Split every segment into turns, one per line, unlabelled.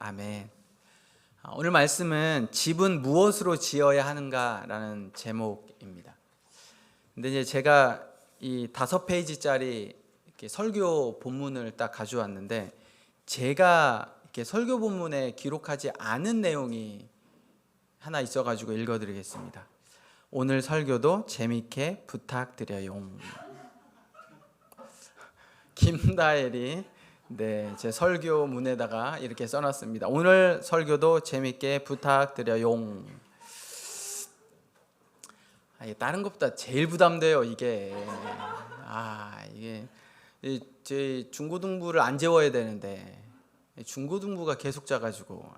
아멘. 오늘 말씀은 집은 무엇으로 지어야 하는가라는 제목입니다. 근데 이제 제가 이 5페이지짜리 이렇게 설교 본문을 딱 가져왔는데 제가 이렇게 설교 본문에 기록하지 않은 내용이 하나 있어가지고 읽어드리겠습니다. 오늘 설교도 재밌게 부탁드려요. 김다엘이 제 설교문에다가 이렇게 써놨습니다. 오늘 설교도 재밌게 부탁드려요. 이게 다른 것보다 제일 부담돼요. 이게 제 중고등부를 안 재워야 되는데 중고등부가 계속 자가지고.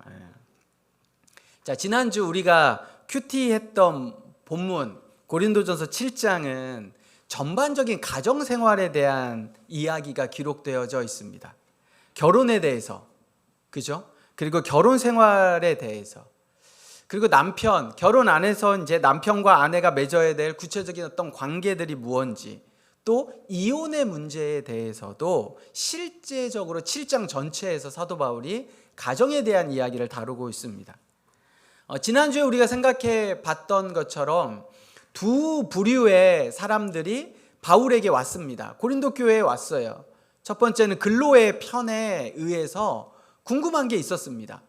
자, 지난주 우리가 큐티했던 본문 고린도전서 7장은 전반적인 가정생활에 대한 이야기가 기록되어져 있습니다. 결혼에 대해서, 그죠? 그리고 결혼 생활에 대해서, 그리고 결혼 안에서 이제 남편과 아내가 맺어야 될 구체적인 어떤 관계들이 무엇인지, 또 이혼의 문제에 대해서도 실제적으로 7장 전체에서 사도 바울이 가정에 대한 이야기를 다루고 있습니다. 지난주에 우리가 생각해 봤던 것처럼 두 부류의 사람들이 바울에게 왔습니다. 고린도 교회에 왔어요. 첫 번째는 근로의 편에 의해서 궁금한 게 있었습니다.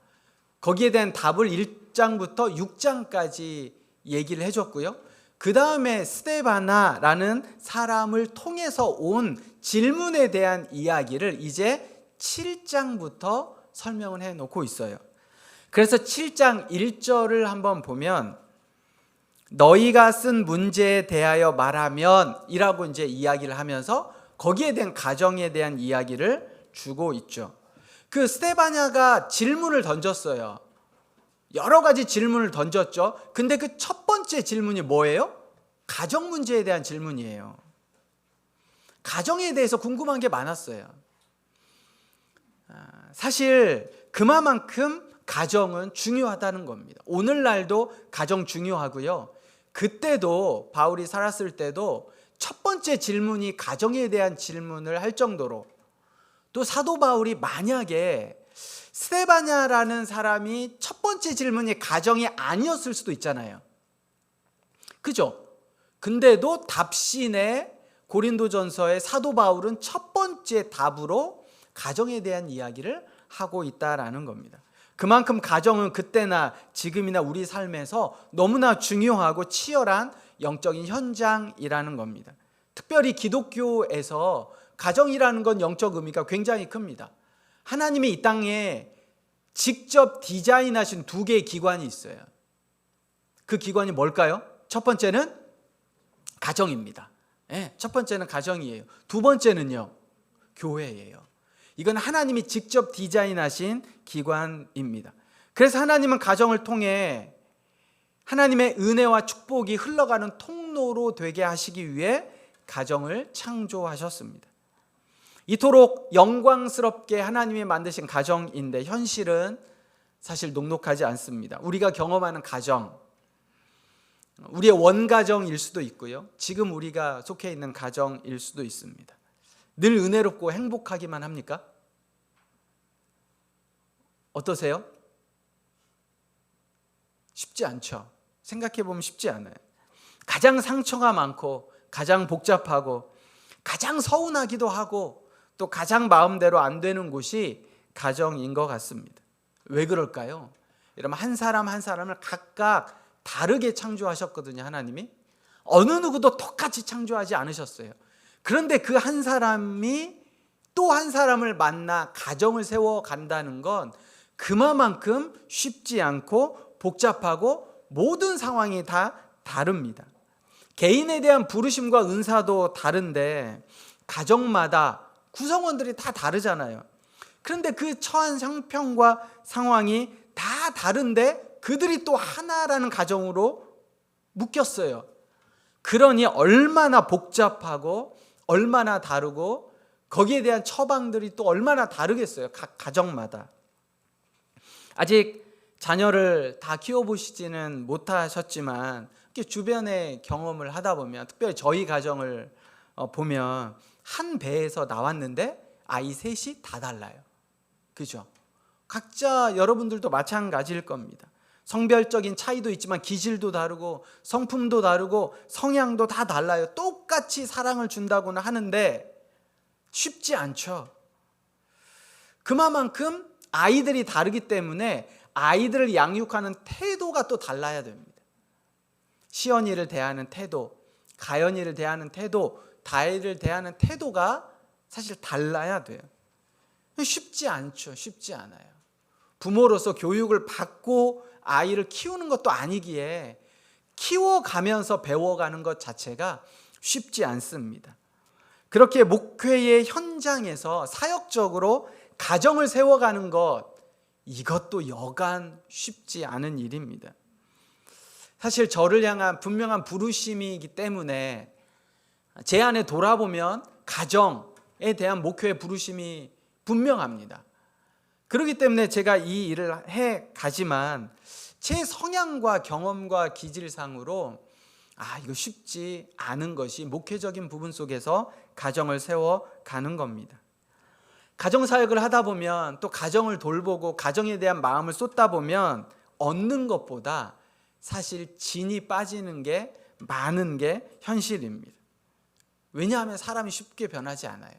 거기에 대한 답을 1장부터 6장까지 얘기를 해줬고요. 그 다음에 스데바나라는 사람을 통해서 온 질문에 대한 이야기를 이제 7장부터 설명을 해놓고 있어요. 그래서 7장 1절을 한번 보면 너희가 쓴 문제에 대하여 말하면 이라고 이제 이야기를 하면서 거기에 대한 가정에 대한 이야기를 주고 있죠. 그 스데바냐가 질문을 던졌어요. 여러 가지 질문을 던졌죠. 근데 그 첫 번째 질문이 뭐예요? 가정 문제에 대한 질문이에요. 가정에 대해서 궁금한 게 많았어요. 사실 그만큼 가정은 중요하다는 겁니다. 오늘날도 가정 중요하고요. 그때도 바울이 살았을 때도 첫 번째 질문이 가정에 대한 질문을 할 정도로, 또 사도 바울이 만약에 스데바냐라는 사람이 첫 번째 질문이 가정이 아니었을 수도 있잖아요. 그죠? 근데도 답신에 고린도전서의 사도 바울은 첫 번째 답으로 가정에 대한 이야기를 하고 있다라는 겁니다. 그만큼 가정은 그때나 지금이나 우리 삶에서 너무나 중요하고 치열한 영적인 현장이라는 겁니다. 특별히 기독교에서 가정이라는 건 영적 의미가 굉장히 큽니다. 하나님이 이 땅에 직접 디자인하신 두 개의 기관이 있어요. 그 기관이 뭘까요? 첫 번째는 가정입니다. 첫 번째는 가정이에요. 두 번째는요, 교회예요. 이건 하나님이 직접 디자인하신 기관입니다. 그래서 하나님은 가정을 통해 하나님의 은혜와 축복이 흘러가는 통로로 되게 하시기 위해 가정을 창조하셨습니다. 이토록 영광스럽게 하나님이 만드신 가정인데 현실은 사실 녹록하지 않습니다. 우리가 경험하는 가정, 우리의 원가정일 수도 있고요. 지금 우리가 속해 있는 가정일 수도 있습니다. 늘 은혜롭고 행복하기만 합니까? 어떠세요? 쉽지 않죠. 생각해보면 쉽지 않아요. 가장 상처가 많고 가장 복잡하고 가장 서운하기도 하고 또 가장 마음대로 안 되는 곳이 가정인 것 같습니다. 왜 그럴까요? 여러분, 한 사람 한 사람을 각각 다르게 창조하셨거든요. 하나님이 어느 누구도 똑같이 창조하지 않으셨어요. 그런데 그 한 사람이 또 한 사람을 만나 가정을 세워간다는 건 그만큼 쉽지 않고 복잡하고 모든 상황이 다 다릅니다. 개인에 대한 부르심과 은사도 다른데 가정마다 구성원들이 다 다르잖아요. 그런데 그 처한 형편과 상황이 다 다른데 그들이 또 하나라는 가정으로 묶였어요. 그러니 얼마나 복잡하고 얼마나 다르고 거기에 대한 처방들이 또 얼마나 다르겠어요. 각 가정마다. 아직 자녀를 다 키워보시지는 못하셨지만 주변의 경험을 하다 보면, 특별히 저희 가정을 보면 한 배에서 나왔는데 아이 셋이 다 달라요. 그죠? 각자 여러분들도 마찬가지일 겁니다. 성별적인 차이도 있지만 기질도 다르고 성품도 다르고 성향도 다 달라요. 똑같이 사랑을 준다고는 하는데 쉽지 않죠. 그만큼 아이들이 다르기 때문에 아이들을 양육하는 태도가 또 달라야 됩니다. 시연이를 대하는 태도, 가연이를 대하는 태도, 다혜를 대하는 태도가 사실 달라야 돼요. 쉽지 않죠. 쉽지 않아요. 부모로서 교육을 받고 아이를 키우는 것도 아니기에 키워가면서 배워가는 것 자체가 쉽지 않습니다. 그렇게 목회의 현장에서 사역적으로 가정을 세워가는 것, 이것도 여간 쉽지 않은 일입니다. 사실 저를 향한 분명한 부르심이기 때문에 제 안에 돌아보면 가정에 대한 목회의 부르심이 분명합니다. 그렇기 때문에 제가 이 일을 해 가지만 제 성향과 경험과 기질상으로 이거 쉽지 않은 것이 목회적인 부분 속에서 가정을 세워가는 겁니다. 가정사역을 하다 보면 또 가정을 돌보고 가정에 대한 마음을 쏟다 보면 얻는 것보다 사실 진이 빠지는 게 많은 게 현실입니다. 왜냐하면 사람이 쉽게 변하지 않아요.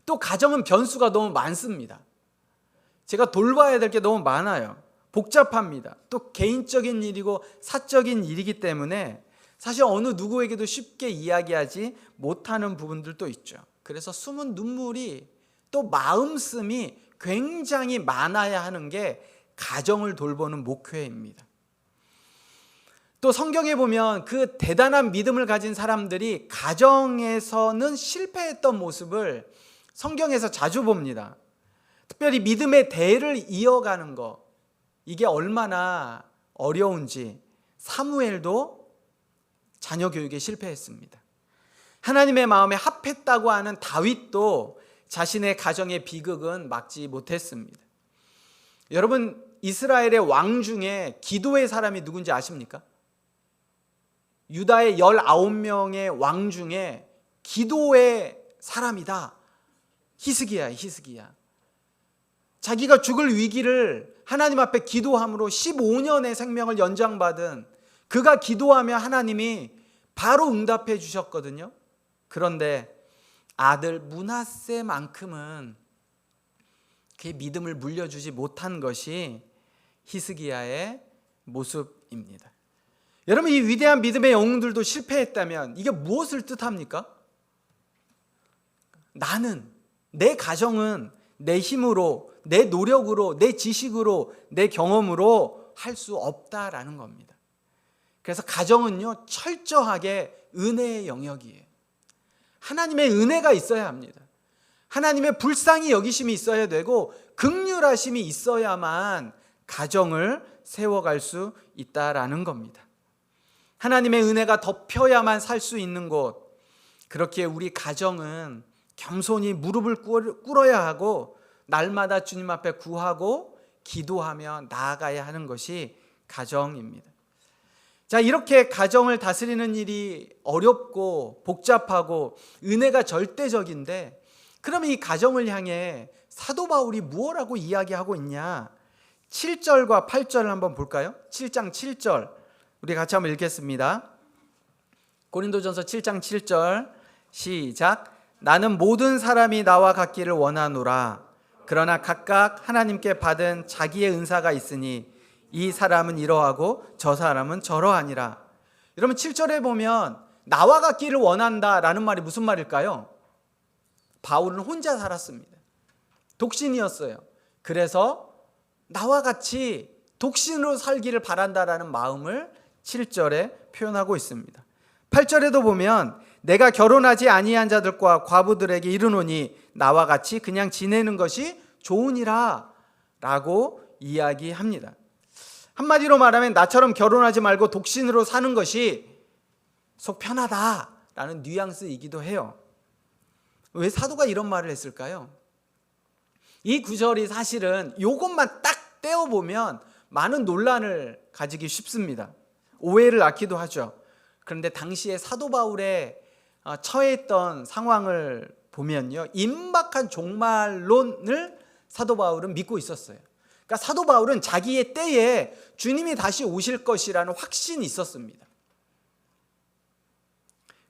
또 가정은 변수가 너무 많습니다. 제가 돌봐야 될 게 너무 많아요. 복잡합니다. 또 개인적인 일이고 사적인 일이기 때문에 사실 어느 누구에게도 쉽게 이야기하지 못하는 부분들도 있죠. 그래서 숨은 눈물이 또 마음씀이 굉장히 많아야 하는 게 가정을 돌보는 목회입니다. 또 성경에 보면 그 대단한 믿음을 가진 사람들이 가정에서는 실패했던 모습을 성경에서 자주 봅니다. 특별히 믿음의 대를 이어가는 것, 이게 얼마나 어려운지 사무엘도 자녀 교육에 실패했습니다. 하나님의 마음에 합했다고 하는 다윗도 자신의 가정의 비극은 막지 못했습니다. 여러분, 이스라엘의 왕 중에 기도의 사람이 누군지 아십니까? 유다의 19명의 왕 중에 기도의 사람이다. 히스기야. 자기가 죽을 위기를 하나님 앞에 기도함으로 15년의 생명을 연장받은 그가 기도하며 하나님이 바로 응답해 주셨거든요. 그런데 아들 므낫세만큼은 그의 믿음을 물려주지 못한 것이 히스기야의 모습입니다. 여러분, 이 위대한 믿음의 영웅들도 실패했다면 이게 무엇을 뜻합니까? 나는, 내 가정은 내 힘으로, 내 노력으로, 내 지식으로, 내 경험으로 할 수 없다라는 겁니다. 그래서 가정은요, 철저하게 은혜의 영역이에요. 하나님의 은혜가 있어야 합니다. 하나님의 불쌍히 여기심이 있어야 되고 긍휼하심이 있어야만 가정을 세워갈 수 있다라는 겁니다. 하나님의 은혜가 덮여야만 살 수 있는 곳, 그렇게 우리 가정은 겸손히 무릎을 꿇어야 하고 날마다 주님 앞에 구하고 기도하며 나아가야 하는 것이 가정입니다. 자, 이렇게 가정을 다스리는 일이 어렵고 복잡하고 은혜가 절대적인데, 그러면 이 가정을 향해 사도 바울이 무엇라고 이야기하고 있냐? 7절과 8절을 한번 볼까요? 7장 7절 우리 같이 한번 읽겠습니다. 고린도전서 7장 7절 시작. 나는 모든 사람이 나와 같기를 원하노라. 그러나 각각 하나님께 받은 자기의 은사가 있으니 이 사람은 이러하고 저 사람은 저러하니라. 여러분, 7절에 보면 나와 같기를 원한다라는 말이 무슨 말일까요? 바울은 혼자 살았습니다. 독신이었어요. 그래서 나와 같이 독신으로 살기를 바란다라는 마음을 7절에 표현하고 있습니다. 8절에도 보면 내가 결혼하지 아니한 자들과 과부들에게 이르노니 나와 같이 그냥 지내는 것이 좋으니라 라고 이야기합니다. 한마디로 말하면 나처럼 결혼하지 말고 독신으로 사는 것이 속 편하다라는 뉘앙스이기도 해요. 왜 사도가 이런 말을 했을까요? 이 구절이 사실은 이것만 딱 떼어보면 많은 논란을 가지기 쉽습니다. 오해를 낳기도 하죠. 그런데 당시에 사도 바울의 처해있던 상황을 보면요, 임박한 종말론을 사도 바울은 믿고 있었어요. 그러니까 사도 바울은 자기의 때에 주님이 다시 오실 것이라는 확신이 있었습니다.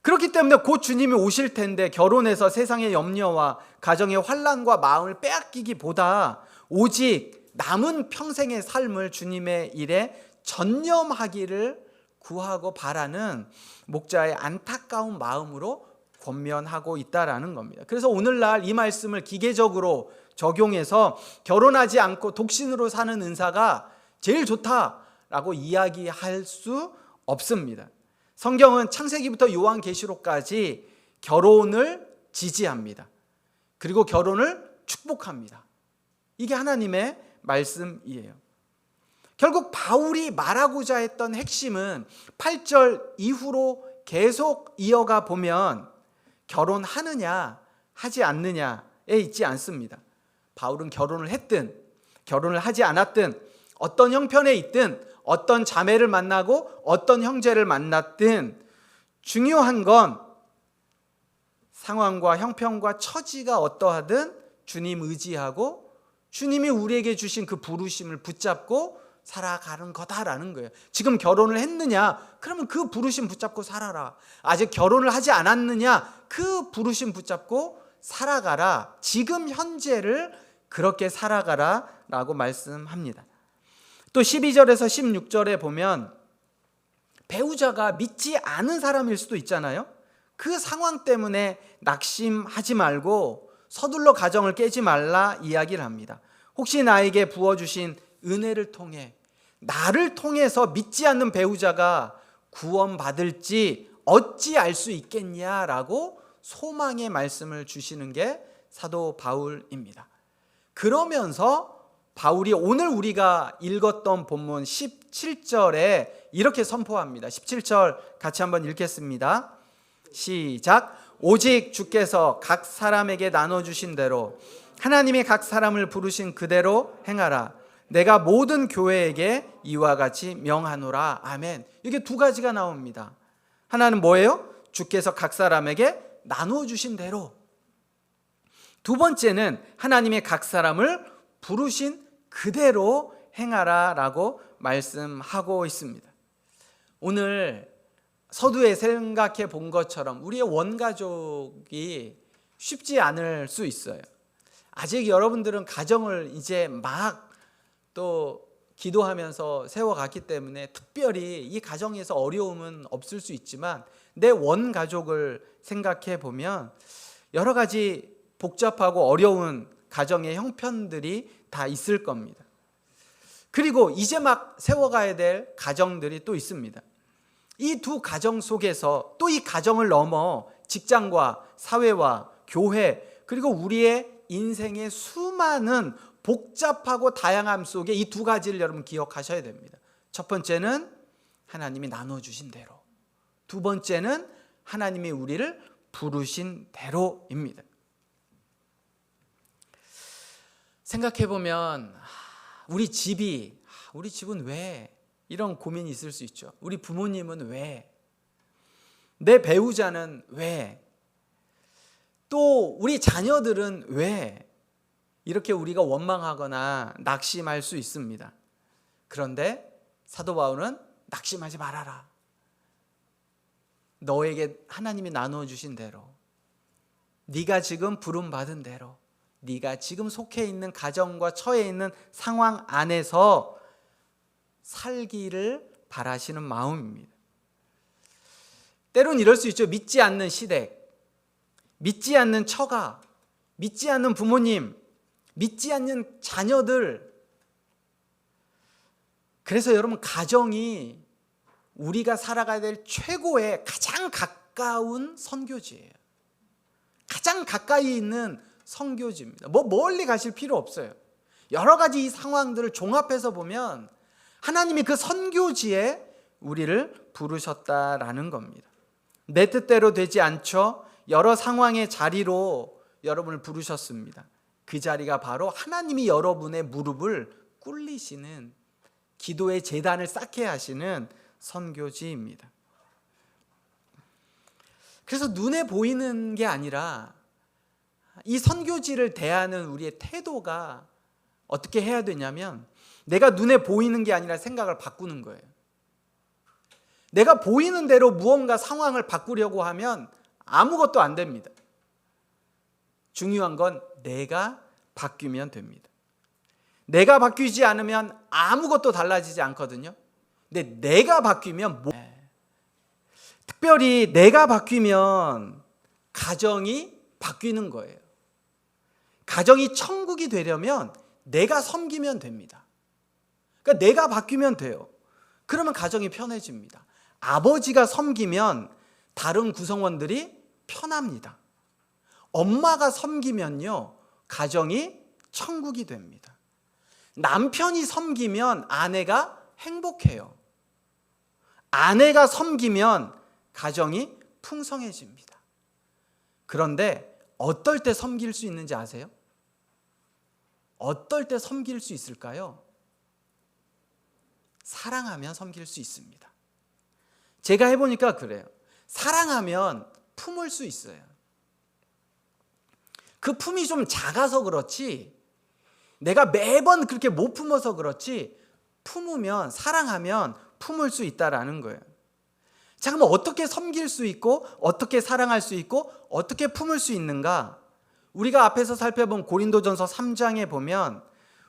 그렇기 때문에 곧 주님이 오실 텐데 결혼해서 세상의 염려와 가정의 환난과 마음을 빼앗기기보다 오직 남은 평생의 삶을 주님의 일에 전념하기를 구하고 바라는 목자의 안타까운 마음으로 권면하고 있다라는 겁니다. 그래서 오늘날 이 말씀을 기계적으로 적용해서 결혼하지 않고 독신으로 사는 은사가 제일 좋다라고 이야기할 수 없습니다. 성경은 창세기부터 요한계시록까지 결혼을 지지합니다. 그리고 결혼을 축복합니다. 이게 하나님의 말씀이에요. 결국 바울이 말하고자 했던 핵심은 8절 이후로 계속 이어가 보면 결혼하느냐 하지 않느냐에 있지 않습니다. 바울은 결혼을 했든 결혼을 하지 않았든 어떤 형편에 있든 어떤 자매를 만나고 어떤 형제를 만났든 중요한 건 상황과 형편과 처지가 어떠하든 주님 의지하고 주님이 우리에게 주신 그 부르심을 붙잡고 살아가는 거다라는 거예요. 지금 결혼을 했느냐? 그러면 그 부르심 붙잡고 살아라. 아직 결혼을 하지 않았느냐? 그 부르심 붙잡고 살아가라. 지금 현재를 그렇게 살아가라 라고 말씀합니다. 또 12절에서 16절에 보면 배우자가 믿지 않은 사람일 수도 있잖아요. 그 상황 때문에 낙심하지 말고 서둘러 가정을 깨지 말라 이야기를 합니다. 혹시 나에게 부어주신 은혜를 통해 나를 통해서 믿지 않는 배우자가 구원받을지 어찌 알 수 있겠냐라고 소망의 말씀을 주시는 게 사도 바울입니다. 그러면서 바울이 오늘 우리가 읽었던 본문 17절에 이렇게 선포합니다. 17절 같이 한번 읽겠습니다. 시작. 오직 주께서 각 사람에게 나눠주신 대로 하나님이 각 사람을 부르신 그대로 행하라. 내가 모든 교회에게 이와 같이 명하노라. 아멘. 이게 두 가지가 나옵니다. 하나는 뭐예요? 주께서 각 사람에게 나눠주신 대로. 두 번째는 하나님의 각 사람을 부르신 그대로 행하라 라고 말씀하고 있습니다. 오늘 서두에 생각해 본 것처럼 우리의 원가족이 쉽지 않을 수 있어요. 아직 여러분들은 가정을 이제 막 또 기도하면서 세워갔기 때문에 특별히 이 가정에서 어려움은 없을 수 있지만 내 원가족을 생각해 보면 여러 가지 복잡하고 어려운 가정의 형편들이 다 있을 겁니다. 그리고 이제 막 세워가야 될 가정들이 또 있습니다. 이 두 가정 속에서 또 이 가정을 넘어 직장과 사회와 교회 그리고 우리의 인생의 수많은 복잡하고 다양함 속에 이 두 가지를 여러분 기억하셔야 됩니다. 첫 번째는 하나님이 나눠주신 대로, 두 번째는 하나님이 우리를 부르신 대로입니다. 생각해보면 우리 집은 왜 이런 고민이 있을 수 있죠. 우리 부모님은 왜, 내 배우자는 왜, 또 우리 자녀들은 왜 이렇게 우리가 원망하거나 낙심할 수 있습니다. 그런데 사도 바울은 낙심하지 말아라. 너에게 하나님이 나눠주신 대로, 네가 지금 부름받은 대로, 네가 지금 속해 있는 가정과 처해 있는 상황 안에서 살기를 바라시는 마음입니다. 때론 이럴 수 있죠. 믿지 않는 시댁, 믿지 않는 처가, 믿지 않는 부모님, 믿지 않는 자녀들. 그래서 여러분 가정이 우리가 살아가야 될 최고의 가장 가까운 선교지예요. 가장 가까이 있는 선교지입니다. 멀리 가실 필요 없어요. 여러 가지 이 상황들을 종합해서 보면 하나님이 그 선교지에 우리를 부르셨다라는 겁니다. 내 뜻대로 되지 않죠. 여러 상황의 자리로 여러분을 부르셨습니다. 그 자리가 바로 하나님이 여러분의 무릎을 꿇리시는, 기도의 제단을 쌓게 하시는 선교지입니다. 그래서 눈에 보이는 게 아니라 이 선교지를 대하는 우리의 태도가 어떻게 해야 되냐면 내가 눈에 보이는 게 아니라 생각을 바꾸는 거예요. 내가 보이는 대로 무언가 상황을 바꾸려고 하면 아무것도 안 됩니다. 중요한 건 내가 바뀌면 됩니다. 내가 바뀌지 않으면 아무것도 달라지지 않거든요. 근데 내가 바뀌면 특별히 내가 바뀌면 가정이 바뀌는 거예요. 가정이 천국이 되려면 내가 섬기면 됩니다. 그러니까 내가 바뀌면 돼요. 그러면 가정이 편해집니다. 아버지가 섬기면 다른 구성원들이 편합니다. 엄마가 섬기면요, 가정이 천국이 됩니다. 남편이 섬기면 아내가 행복해요. 아내가 섬기면 가정이 풍성해집니다. 그런데 어떨 때 섬길 수 있는지 아세요? 어떨 때 섬길 수 있을까요? 사랑하면 섬길 수 있습니다. 제가 해보니까 그래요. 사랑하면 품을 수 있어요. 그 품이 좀 작아서 그렇지, 내가 매번 그렇게 못 품어서 그렇지, 품으면, 사랑하면 품을 수 있다라는 거예요. 자, 그럼 어떻게 섬길 수 있고, 어떻게 사랑할 수 있고, 어떻게 품을 수 있는가? 우리가 앞에서 살펴본 고린도전서 3장에 보면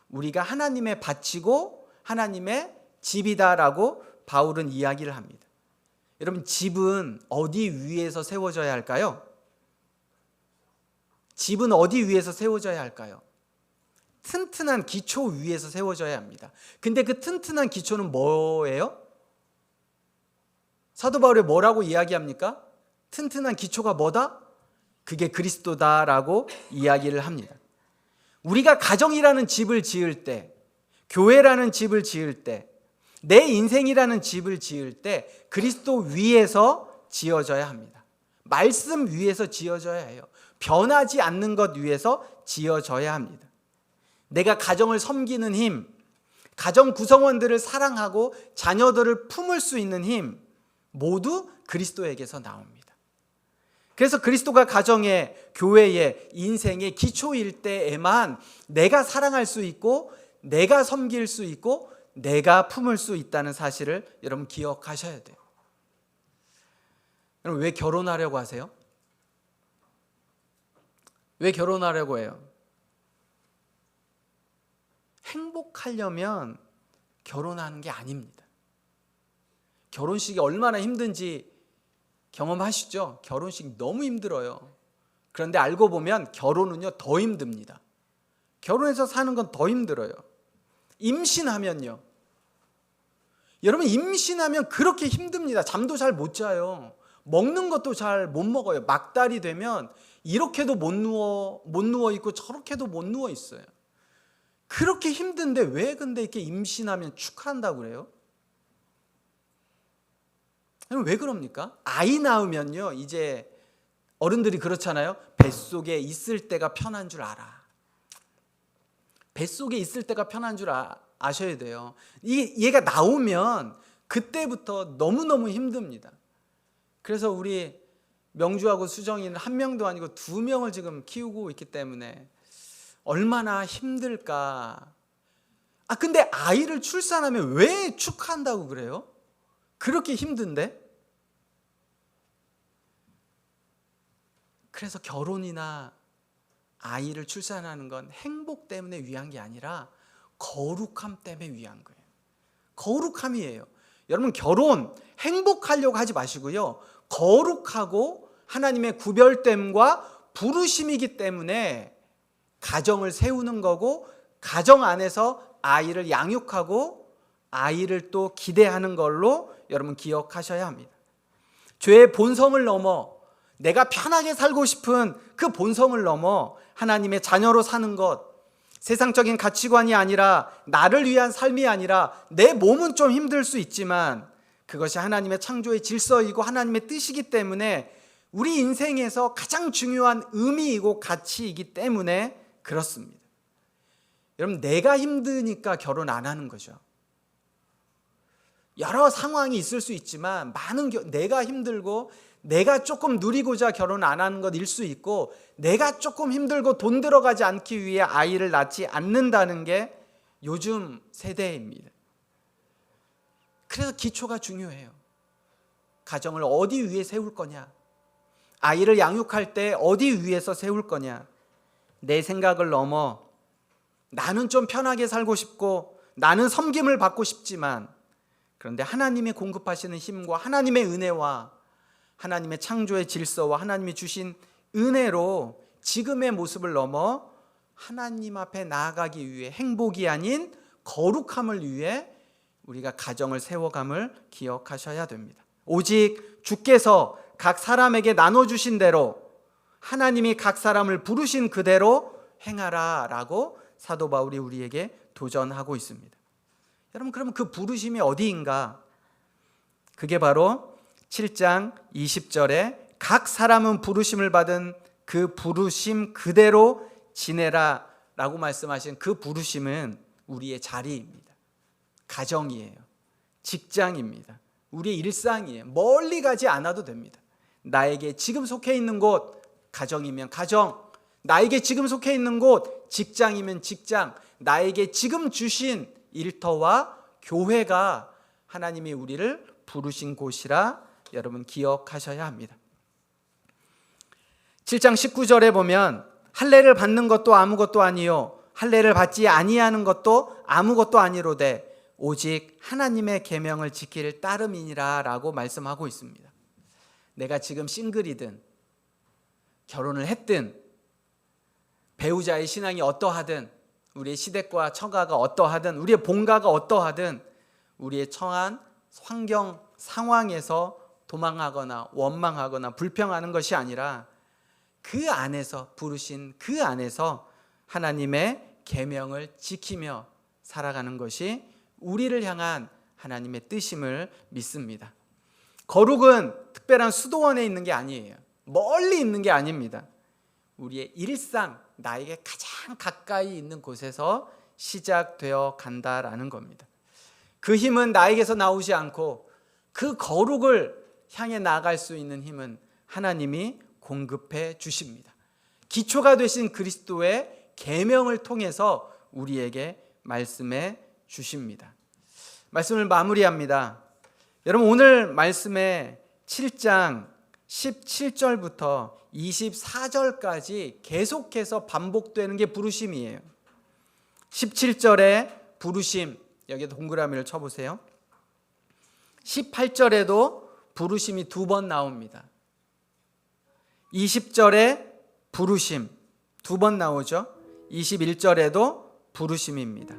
우리가 하나님의 바치고 하나님의 집이다라고 바울은 이야기를 합니다. 여러분, 집은 어디 위에서 세워져야 할까요? 집은 어디 위에서 세워져야 할까요? 튼튼한 기초 위에서 세워져야 합니다. 근데 그 튼튼한 기초는 뭐예요? 사도 바울이 뭐라고 이야기합니까? 튼튼한 기초가 뭐다? 그게 그리스도다라고 이야기를 합니다. 우리가 가정이라는 집을 지을 때, 교회라는 집을 지을 때, 내 인생이라는 집을 지을 때 그리스도 위에서 지어져야 합니다. 말씀 위에서 지어져야 해요. 변하지 않는 것 위에서 지어져야 합니다. 내가 가정을 섬기는 힘, 가정 구성원들을 사랑하고 자녀들을 품을 수 있는 힘, 모두 그리스도에게서 나옵니다. 그래서 그리스도가 가정의, 교회의, 인생의 기초일 때에만 내가 사랑할 수 있고, 내가 섬길 수 있고, 내가 품을 수 있다는 사실을 여러분 기억하셔야 돼요. 여러분, 왜 결혼하려고 하세요? 왜 결혼하려고 해요? 행복하려면 결혼하는 게 아닙니다. 결혼식이 얼마나 힘든지 경험하시죠? 결혼식 너무 힘들어요. 그런데 알고 보면 결혼은요, 더 힘듭니다. 결혼해서 사는 건 더 힘들어요. 임신하면요, 여러분, 임신하면 그렇게 힘듭니다. 잠도 잘 못 자요. 먹는 것도 잘 못 먹어요. 막달이 되면 이렇게도 못 누워 있고 저렇게도 못 누워 있어요. 그렇게 힘든데 왜 근데 이렇게 임신하면 축하한다고 그래요? 왜 그럽니까? 아이 낳으면요, 이제 어른들이 그렇잖아요. 뱃속에 있을 때가 편한 줄 알아. 뱃속에 있을 때가 편한 줄 아셔야 돼요. 얘가 나오면 그때부터 너무너무 힘듭니다. 그래서 우리 명주하고 수정이는 한 명도 아니고 2명을 지금 키우고 있기 때문에 얼마나 힘들까. 근데 아이를 출산하면 왜 축하한다고 그래요? 그렇게 힘든데? 그래서 결혼이나 아이를 출산하는 건 행복 때문에 위한 게 아니라 거룩함 때문에 위한 거예요. 거룩함이에요. 여러분, 결혼 행복하려고 하지 마시고요, 거룩하고 하나님의 구별됨과 부르심이기 때문에 가정을 세우는 거고, 가정 안에서 아이를 양육하고 아이를 또 기대하는 걸로 여러분 기억하셔야 합니다. 죄의 본성을 넘어 내가 편하게 살고 싶은 그 본성을 넘어 하나님의 자녀로 사는 것, 세상적인 가치관이 아니라, 나를 위한 삶이 아니라, 내 몸은 좀 힘들 수 있지만 그것이 하나님의 창조의 질서이고 하나님의 뜻이기 때문에 우리 인생에서 가장 중요한 의미이고 가치이기 때문에 그렇습니다. 여러분, 내가 힘드니까 결혼 안 하는 거죠. 여러 상황이 있을 수 있지만 내가 힘들고 내가 조금 누리고자 결혼 안 하는 것일 수 있고, 내가 조금 힘들고 돈 들어가지 않기 위해 아이를 낳지 않는다는 게 요즘 세대입니다. 그래서 기초가 중요해요. 가정을 어디 위에 세울 거냐, 아이를 양육할 때 어디 위에서 세울 거냐. 내 생각을 넘어 나는 좀 편하게 살고 싶고 나는 섬김을 받고 싶지만, 그런데 하나님이 공급하시는 힘과 하나님의 은혜와 하나님의 창조의 질서와 하나님이 주신 은혜로 지금의 모습을 넘어 하나님 앞에 나아가기 위해, 행복이 아닌 거룩함을 위해 우리가 가정을 세워감을 기억하셔야 됩니다. 오직 주께서 각 사람에게 나눠주신 대로, 하나님이 각 사람을 부르신 그대로 행하라 라고 사도 바울이 우리에게 도전하고 있습니다. 여러분, 그러면 그 부르심이 어디인가? 그게 바로 7장 20절에 각 사람은 부르심을 받은 그 부르심 그대로 지내라 라고 말씀하신 그 부르심은 우리의 자리입니다. 가정이에요. 직장입니다. 우리의 일상이에요. 멀리 가지 않아도 됩니다. 나에게 지금 속해 있는 곳, 가정이면 가정, 나에게 지금 속해 있는 곳, 직장이면 직장, 나에게 지금 주신 일터와 교회가 하나님이 우리를 부르신 곳이라 여러분 기억하셔야 합니다. 7장 19절에 보면 할례를 받는 것도 아무것도 아니요 할례를 받지 아니하는 것도 아무것도 아니로되 오직 하나님의 계명을 지킬 따름이니라 라고 말씀하고 있습니다. 내가 지금 싱글이든 결혼을 했든 배우자의 신앙이 어떠하든 우리의 시댁과 처가가 어떠하든 우리의 본가가 어떠하든 우리의 처한 환경 상황에서 도망하거나 원망하거나 불평하는 것이 아니라 그 안에서, 부르신 그 안에서 하나님의 계명을 지키며 살아가는 것이 우리를 향한 하나님의 뜻임을 믿습니다. 거룩은 특별한 수도원에 있는 게 아니에요. 멀리 있는 게 아닙니다. 우리의 일상, 나에게 가장 가까이 있는 곳에서 시작되어 간다라는 겁니다. 그 힘은 나에게서 나오지 않고 그 거룩을 향해 나아갈 수 있는 힘은 하나님이 공급해 주십니다. 기초가 되신 그리스도의 계명을 통해서 우리에게 말씀해 주십니다. 말씀을 마무리합니다. 여러분, 오늘 말씀의 7장 17절부터 24절까지 계속해서 반복되는 게 부르심이에요. 17절에 부르심, 여기에 동그라미를 쳐보세요. 18절에도 부르심이 2번 나옵니다. 20절에 부르심 2번 나오죠. 21절에도 부르심입니다.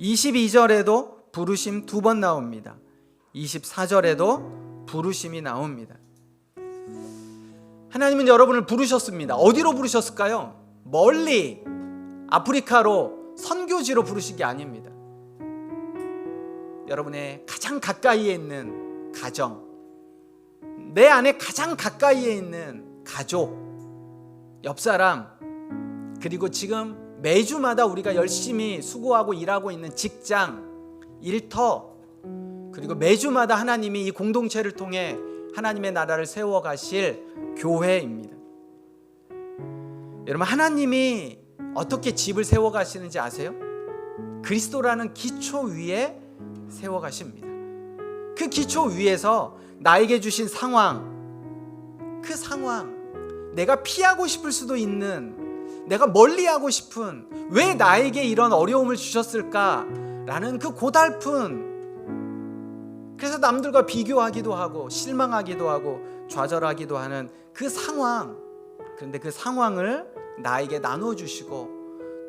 22절에도 부르심 2번 나옵니다. 24절에도 부르심이 나옵니다. 하나님은 여러분을 부르셨습니다. 어디로 부르셨을까요? 멀리 아프리카로 선교지로 부르신 게 아닙니다. 여러분의 가장 가까이에 있는 가정, 내 안에 가장 가까이에 있는 가족, 옆사람, 그리고 지금 매주마다 우리가 열심히 수고하고 일하고 있는 직장, 일터, 그리고 매주마다 하나님이 이 공동체를 통해 하나님의 나라를 세워가실 교회입니다. 여러분, 하나님이 어떻게 집을 세워가시는지 아세요? 그리스도라는 기초 위에 세워가십니다. 그 기초 위에서 나에게 주신 상황, 그 상황, 내가 피하고 싶을 수도 있는, 내가 멀리하고 싶은, 왜 나에게 이런 어려움을 주셨을까라는 그 고달픈, 그래서 남들과 비교하기도 하고 실망하기도 하고 좌절하기도 하는 그 상황, 그런데 그 상황을 나에게 나눠주시고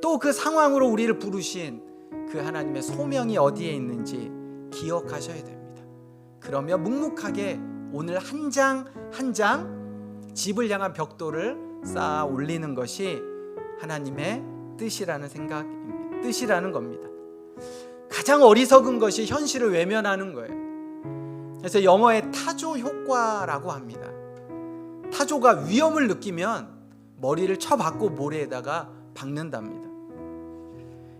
또 그 상황으로 우리를 부르신 그 하나님의 소명이 어디에 있는지 기억하셔야 됩니다. 그러면 묵묵하게 오늘 한 장 한 장 집을 향한 벽돌을 쌓아 올리는 것이 하나님의 뜻이라는 겁니다. 가장 어리석은 것이 현실을 외면하는 거예요. 그래서 영어에 타조 효과라고 합니다. 타조가 위험을 느끼면 머리를 쳐박고 모래에다가 박는답니다.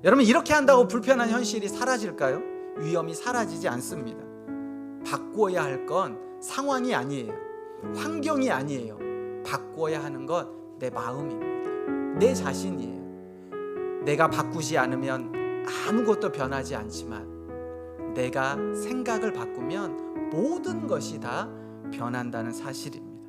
여러분, 이렇게 한다고 불편한 현실이 사라질까요? 위험이 사라지지 않습니다. 바꿔야 할 건 상황이 아니에요. 환경이 아니에요. 바꿔야 하는 건 내 마음입니다. 내 자신이에요. 내가 바꾸지 않으면 아무것도 변하지 않지만 내가 생각을 바꾸면 모든 것이 다 변한다는 사실입니다.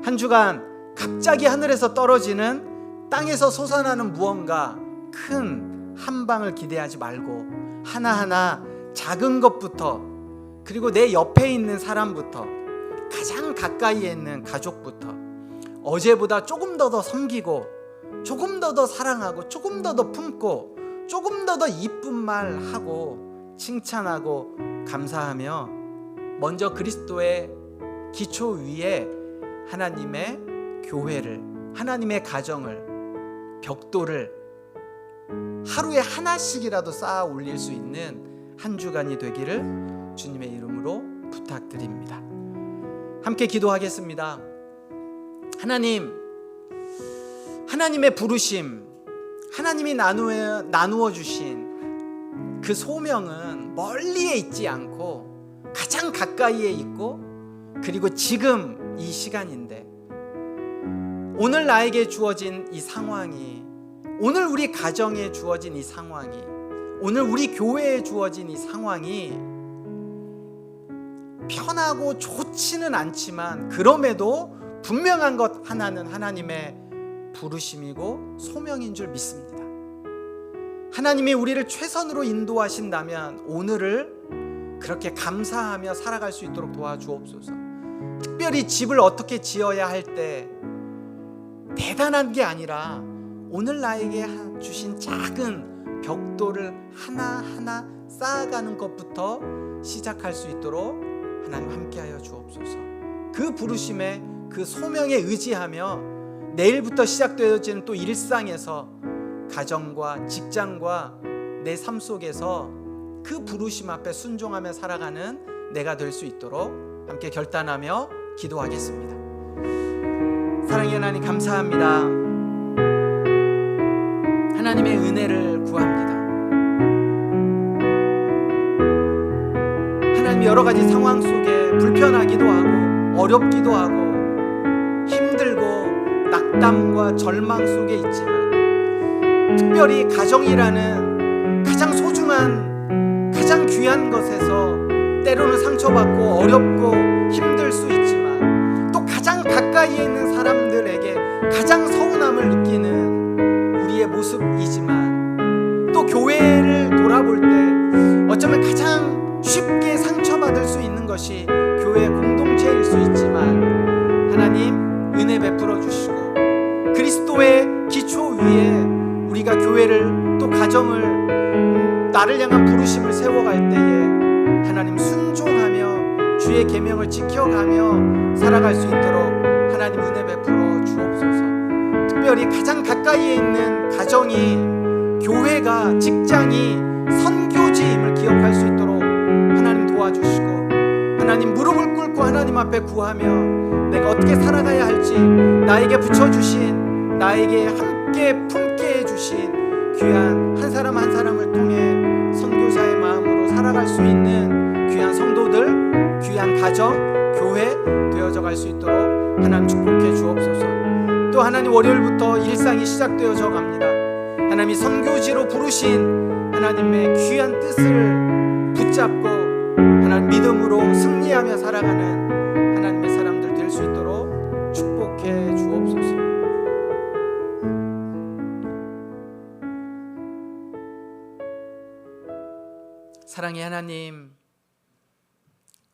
한 주간 갑자기 하늘에서 떨어지는, 땅에서 솟아나는 무언가 큰 한 방을 기대하지 말고 하나하나 작은 것부터, 그리고 내 옆에 있는 사람부터, 가장 가까이에 있는 가족부터 어제보다 조금 더 섬기고, 조금 더 사랑하고, 조금 더 품고, 조금 더 이쁜 말 하고 칭찬하고 감사하며 먼저 그리스도의 기초 위에 하나님의 교회를, 하나님의 가정을, 벽돌을 하루에 하나씩이라도 쌓아 올릴 수 있는 한 주간이 되기를 주님의 이름으로 부탁드립니다. 함께 기도하겠습니다. 하나님의 부르심, 하나님이 나누어 주신 그 소명은 멀리에 있지 않고 가장 가까이에 있고, 그리고 지금 이 시간인데, 오늘 나에게 주어진 이 상황이, 오늘 우리 가정에 주어진 이 상황이, 오늘 우리 교회에 주어진 이 상황이 편하고 좋지는 않지만, 그럼에도 분명한 것 하나는 하나님의 부르심이고 소명인 줄 믿습니다. 하나님이 우리를 최선으로 인도하신다면 오늘을 그렇게 감사하며 살아갈 수 있도록 도와주옵소서. 특별히 집을 어떻게 지어야 할 때 대단한 게 아니라 오늘 나에게 주신 작은 벽돌을 하나하나 쌓아가는 것부터 시작할 수 있도록 하나님 함께하여 주옵소서. 그 부르심에, 그 소명에 의지하며 내일부터 시작되어지는 또 일상에서, 가정과 직장과 내 삶 속에서 그 부르심 앞에 순종하며 살아가는 내가 될 수 있도록 함께 결단하며 기도하겠습니다. 사랑의 하나님, 감사합니다. 하나님의 은혜를 구합니다. 하나님, 여러 가지 상황 속에 불편하기도 하고 어렵기도 하고 힘들고 낙담과 절망 속에 있지만, 특별히 가정이라는 가장 소중한, 가장 귀한 것에서 때로는 상처받고 어렵고 힘들 수 있지만, 또 가장 가까이에 있는 사람들에게 가장 서운함을 느끼는 우리의 모습이지만, 또 교회를 돌아볼 때 어쩌면 가장 쉽게 상처받을 수 있는 것이 교회 공동체일 수 있지만, 하나님 은혜 베풀어 주시고 그리스도의 기초 위에 우리가 교회를, 또 가정을, 나를 향한 부르심을 세워갈 때에 하나님 순종하며 주의 계명을 지켜가며 살아갈 수 있도록 하나님 은혜 베풀어 주옵소서. 특별히 가장 가까이에 있는 가정이, 교회가, 직장이 선교지임을 기억할 수 있도록 하나님 도와주시고, 하나님 무릎을 꿇고 하나님 앞에 구하며 내가 어떻게 살아가야 할지, 나에게 붙여주신, 나에게 함께 품게 해주신 귀한 한 사람 한 사람을 통해 선교사의 마음으로 살아갈 수 있는 귀한 성도들, 귀한 가정, 교회 되어져 갈 수 있도록 하나님 축복해 주옵소서. 또 하나님, 월요일부터 일상이 시작되어져 갑니다. 하나님이 선교지로 부르신 하나님의 귀한 뜻을 붙잡고 하나님 믿음으로 승리하며 살아가는 하나님의 사람들 될 수 있도록 축복해 주옵소서. 사랑의 하나님,